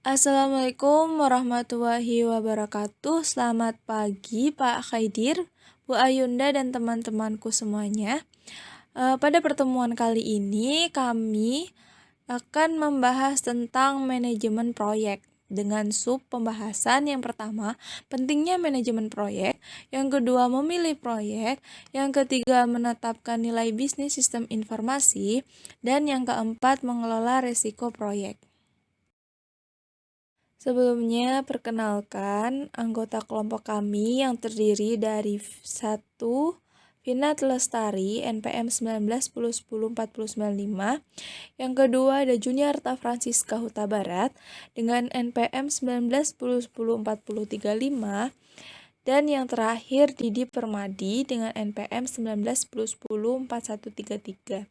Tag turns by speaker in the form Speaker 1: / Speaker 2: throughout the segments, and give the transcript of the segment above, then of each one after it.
Speaker 1: Assalamualaikum warahmatullahi wabarakatuh. Selamat pagi Pak Khaidir, Bu Ayunda dan teman-temanku semuanya. Pada pertemuan kali ini kami akan membahas tentang manajemen proyek dengan sub pembahasan yang pertama, pentingnya manajemen proyek, yang kedua memilih proyek, yang ketiga menetapkan nilai bisnis sistem informasi, dan yang keempat mengelola risiko proyek. Sebelumnya, perkenalkan anggota kelompok kami yang terdiri dari 1. Vinat Lestari, NPM 1910104095. Yang kedua ada Juniarta Francisca Huta Barat dengan NPM 1910104035. Dan yang terakhir Didi Permadi dengan NPM 1910104133.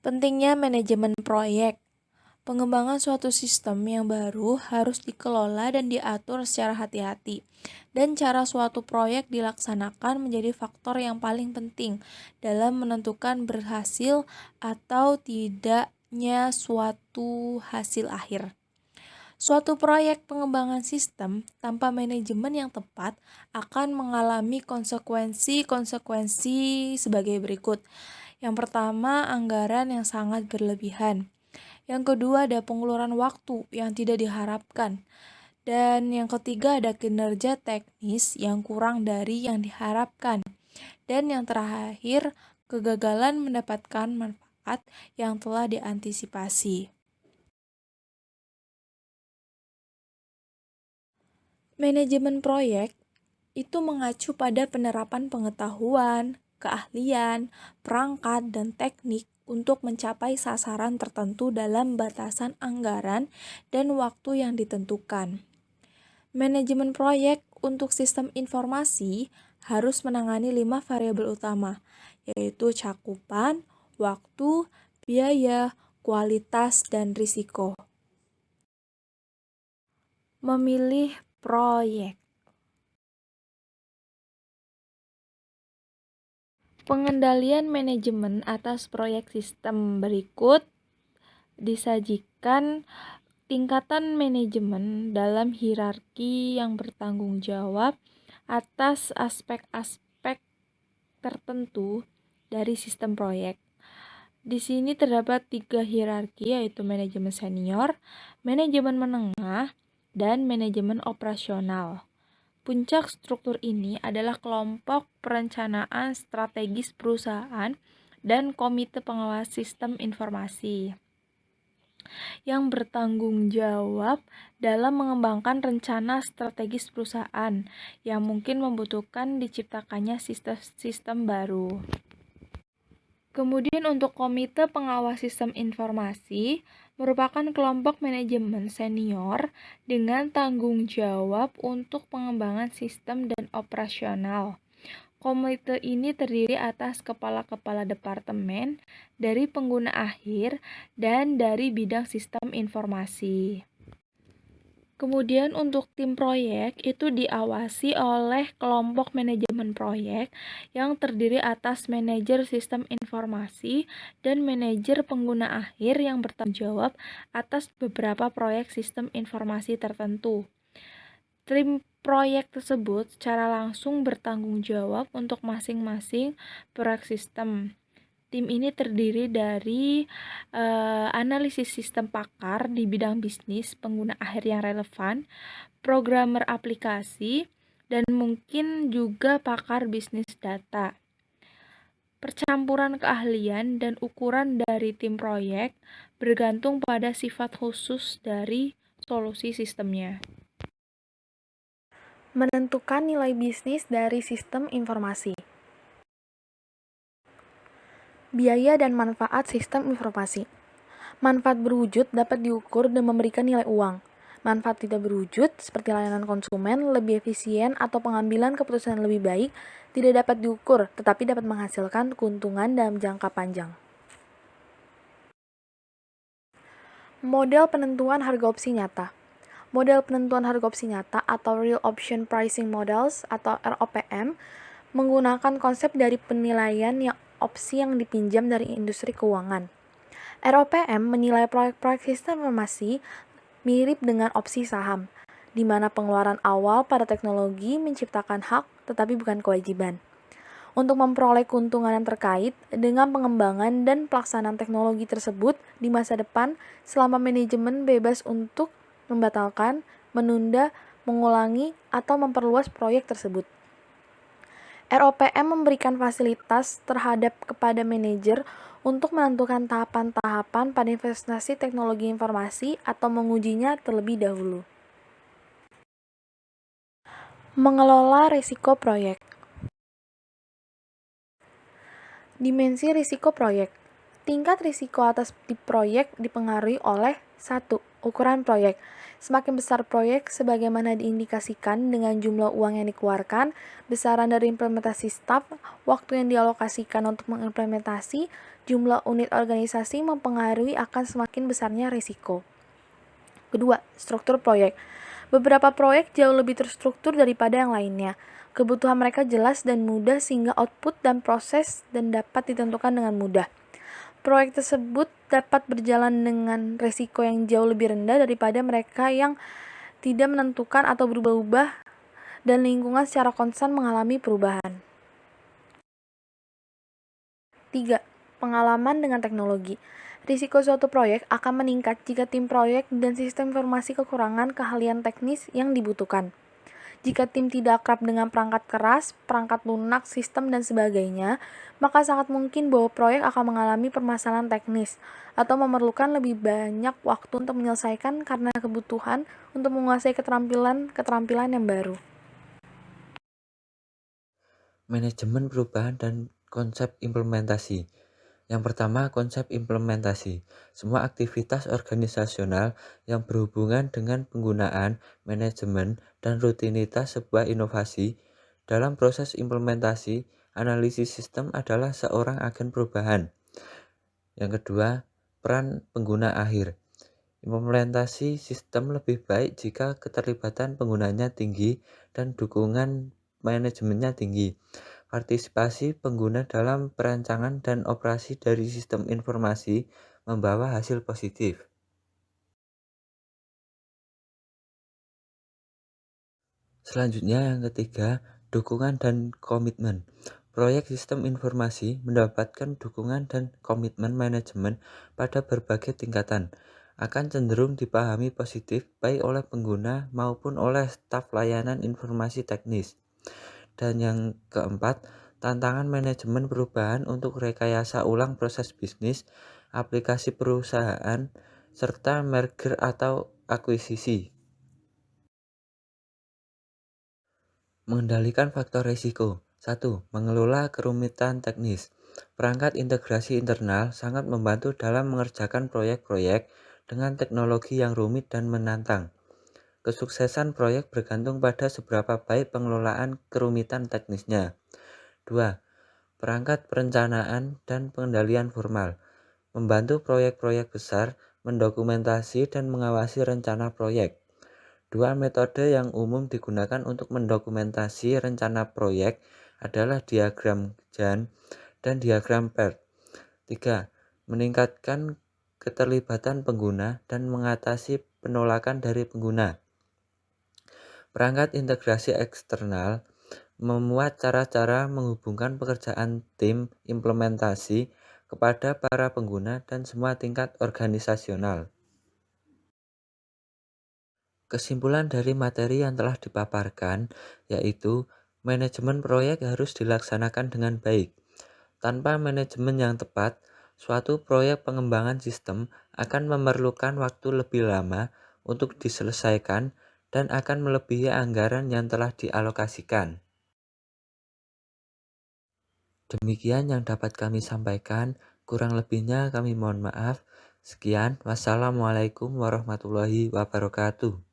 Speaker 1: Pentingnya manajemen proyek. Pengembangan suatu sistem yang baru harus dikelola dan diatur secara hati-hati, dan cara suatu proyek dilaksanakan menjadi faktor yang paling penting dalam menentukan berhasil atau tidaknya suatu hasil akhir. Suatu proyek pengembangan sistem tanpa manajemen yang tepat akan mengalami konsekuensi-konsekuensi sebagai berikut. Yang pertama, anggaran yang sangat berlebihan. Yang kedua ada pengeluaran waktu yang tidak diharapkan. Dan yang ketiga ada kinerja teknis yang kurang dari yang diharapkan. Dan yang terakhir kegagalan mendapatkan manfaat yang telah diantisipasi. Manajemen proyek itu mengacu pada penerapan pengetahuan, keahlian, perangkat, dan teknik untuk mencapai sasaran tertentu dalam batasan anggaran dan waktu yang ditentukan. Manajemen proyek untuk sistem informasi harus menangani 5 variabel utama, yaitu cakupan, waktu, biaya, kualitas, dan risiko. Memilih proyek. Pengendalian manajemen atas proyek sistem berikut disajikan tingkatan manajemen dalam hierarki yang bertanggung jawab atas aspek-aspek tertentu dari sistem proyek. Di sini terdapat 3 hierarki, yaitu manajemen senior, manajemen menengah, dan manajemen operasional. Puncak struktur ini adalah kelompok perencanaan strategis perusahaan dan komite pengawas sistem informasi yang bertanggung jawab dalam mengembangkan rencana strategis perusahaan yang mungkin membutuhkan diciptakannya sistem baru. Kemudian untuk komite pengawas sistem informasi merupakan kelompok manajemen senior dengan tanggung jawab untuk pengembangan sistem dan operasional. Komite ini terdiri atas kepala-kepala departemen dari pengguna akhir dan dari bidang sistem informasi. Kemudian untuk tim proyek itu diawasi oleh kelompok manajemen proyek yang terdiri atas manajer sistem informasi dan manajer pengguna akhir yang bertanggung jawab atas beberapa proyek sistem informasi tertentu. Tim proyek tersebut secara langsung bertanggung jawab untuk masing-masing proyek sistem. Tim ini terdiri dari analisis sistem pakar di bidang bisnis, pengguna akhir yang relevan, programmer aplikasi, dan mungkin juga pakar bisnis data. Percampuran keahlian dan ukuran dari tim proyek bergantung pada sifat khusus dari solusi sistemnya.
Speaker 2: Menentukan nilai bisnis dari sistem informasi. Biaya dan manfaat sistem informasi. Manfaat berwujud dapat diukur dan memberikan nilai uang. Manfaat tidak berwujud, seperti layanan konsumen, lebih efisien, atau pengambilan keputusan lebih baik, tidak dapat diukur, tetapi dapat menghasilkan keuntungan dalam jangka panjang. Model penentuan harga opsi nyata. Model penentuan harga opsi nyata atau Real Option Pricing Models atau ROPM menggunakan konsep dari penilaian opsi yang dipinjam dari industri keuangan. ROPM menilai proyek-proyek sistem informasi mirip dengan opsi saham, di mana pengeluaran awal pada teknologi menciptakan hak tetapi bukan kewajiban. Untuk memperoleh keuntungan yang terkait dengan pengembangan dan pelaksanaan teknologi tersebut di masa depan, selama manajemen bebas untuk membatalkan, menunda, mengulangi, atau memperluas proyek tersebut. ROPM memberikan fasilitas terhadap kepada manajer untuk menentukan tahapan-tahapan pada investasi teknologi informasi atau mengujinya terlebih dahulu. Mengelola risiko proyek. Dimensi risiko proyek. Tingkat risiko atas proyek dipengaruhi oleh 1. Ukuran proyek. Semakin besar proyek sebagaimana diindikasikan dengan jumlah uang yang dikeluarkan, besaran dari implementasi staf, waktu yang dialokasikan untuk mengimplementasi, jumlah unit organisasi mempengaruhi akan semakin besarnya risiko. Kedua, struktur proyek. Beberapa proyek jauh lebih terstruktur daripada yang lainnya. Kebutuhan mereka jelas dan mudah sehingga output dan proses dan dapat ditentukan dengan mudah. Proyek tersebut dapat berjalan dengan risiko yang jauh lebih rendah daripada mereka yang tidak menentukan atau berubah-ubah dan lingkungan secara konstan mengalami perubahan. 3. Pengalaman dengan teknologi. Risiko suatu proyek akan meningkat jika tim proyek dan sistem informasi kekurangan keahlian teknis yang dibutuhkan. Jika tim tidak akrab dengan perangkat keras, perangkat lunak, sistem, dan sebagainya, maka sangat mungkin bahwa proyek akan mengalami permasalahan teknis atau memerlukan lebih banyak waktu untuk menyelesaikan karena kebutuhan untuk menguasai keterampilan yang baru.
Speaker 3: Manajemen perubahan dan konsep implementasi. Yang pertama, konsep implementasi. Semua aktivitas organisasional yang berhubungan dengan penggunaan, manajemen, dan rutinitas sebuah inovasi. Dalam proses implementasi, analisis sistem adalah seorang agen perubahan. Yang kedua, peran pengguna akhir. Implementasi sistem lebih baik jika keterlibatan penggunanya tinggi dan dukungan manajemennya tinggi. Partisipasi pengguna dalam perancangan dan operasi dari sistem informasi membawa hasil positif. Selanjutnya yang ketiga, dukungan dan komitmen. Proyek sistem informasi mendapatkan dukungan dan komitmen manajemen pada berbagai tingkatan. Akan cenderung dipahami positif baik oleh pengguna maupun oleh staf layanan informasi teknis. Dan yang keempat, tantangan manajemen perubahan untuk rekayasa ulang proses bisnis, aplikasi perusahaan, serta merger atau akuisisi. Mengendalikan faktor risiko. 1. Mengelola kerumitan teknis. Perangkat integrasi internal sangat membantu dalam mengerjakan proyek-proyek dengan teknologi yang rumit dan menantang. Kesuksesan proyek bergantung pada seberapa baik pengelolaan kerumitan teknisnya. 2. Perangkat perencanaan dan pengendalian formal. Membantu proyek-proyek besar, mendokumentasi dan mengawasi rencana proyek. Dua metode yang umum digunakan untuk mendokumentasi rencana proyek adalah diagram Gantt dan diagram PERT. 3. Meningkatkan keterlibatan pengguna dan mengatasi penolakan dari pengguna. Perangkat integrasi eksternal memuat cara-cara menghubungkan pekerjaan tim implementasi kepada para pengguna dan semua tingkat organisasional. Kesimpulan dari materi yang telah dipaparkan yaitu manajemen proyek harus dilaksanakan dengan baik. Tanpa manajemen yang tepat, suatu proyek pengembangan sistem akan memerlukan waktu lebih lama untuk diselesaikan dan akan melebihi anggaran yang telah dialokasikan. Demikian yang dapat kami sampaikan, kurang lebihnya kami mohon maaf. Sekian, wassalamualaikum warahmatullahi wabarakatuh.